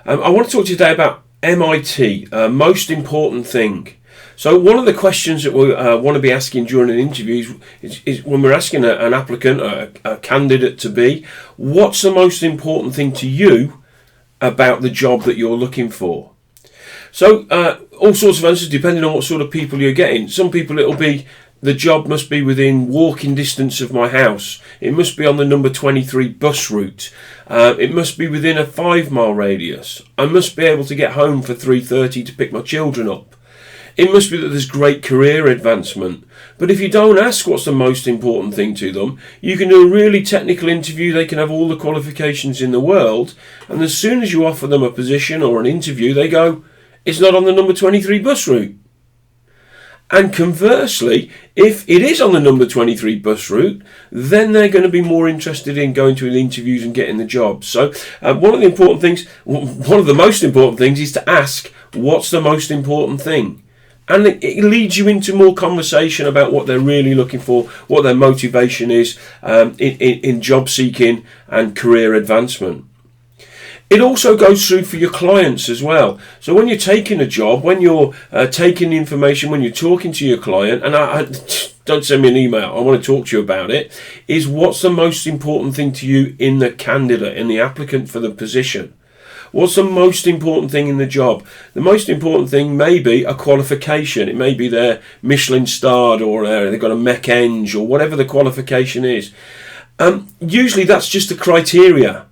I want to talk to you today about MIT, most important thing. So one of the questions that we want to be asking during an interview is when we're asking an applicant, a candidate to be, what's the most important thing to you about the job that you're looking for? So all sorts of answers depending on what sort of people you're getting. Some people it'll be, the job must be within walking distance of my house. It must be on the number 23 bus route. It must be within a 5-mile radius. I must be able to get home for 3:30 to pick my children up. It must be that there's great career advancement. But if you don't ask what's the most important thing to them, you can do a really technical interview, they can have all the qualifications in the world, and as soon as you offer them a position or an interview, they go, it's not on the number 23 bus route. And conversely, if it is on the number 23 bus route, then they're going to be more interested in going to the interviews and getting the job. So one of the most important things is to ask, what's the most important thing? And it leads you into more conversation about what they're really looking for, what their motivation is in job seeking and career advancement. It also goes through for your clients as well. So when you're taking a job, when you're taking the information, when you're talking to your client, and don't send me an email, I want to talk to you about it, is what's the most important thing to you in the candidate, in the applicant for the position? What's the most important thing in the job? The most important thing may be a qualification. It may be they're Michelin starred or they've got a mech eng or whatever the qualification is. Usually that's just a criteria.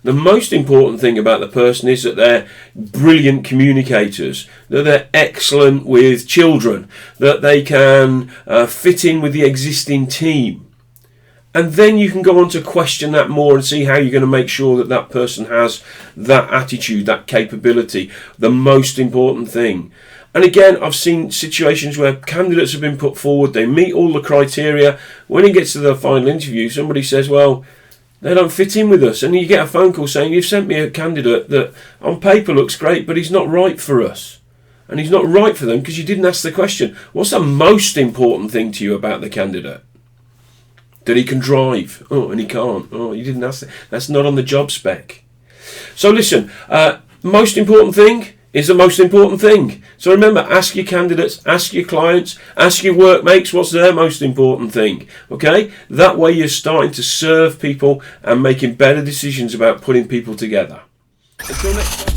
The most important thing about the person is that they're brilliant communicators, that they're excellent with children, that they can fit in with the existing team. And then you can go on to question that more and see how you're going to make sure that that person has that attitude, that capability, the most important thing. And again, I've seen situations where candidates have been put forward, they meet all the criteria. When it gets to the final interview, somebody says, well, they don't fit in with us. And you get a phone call saying, you've sent me a candidate that on paper looks great, but he's not right for us. And he's not right for them because you didn't ask the question, what's the most important thing to you about the candidate? That he can drive. Oh, and he can't. Oh, you didn't ask that. That's not on the job spec. So listen, most important thing is the most important thing. So remember, ask your candidates, ask your clients, ask your workmates what's their most important thing. Okay? That way you're starting to serve people and making better decisions about putting people together. Until next time.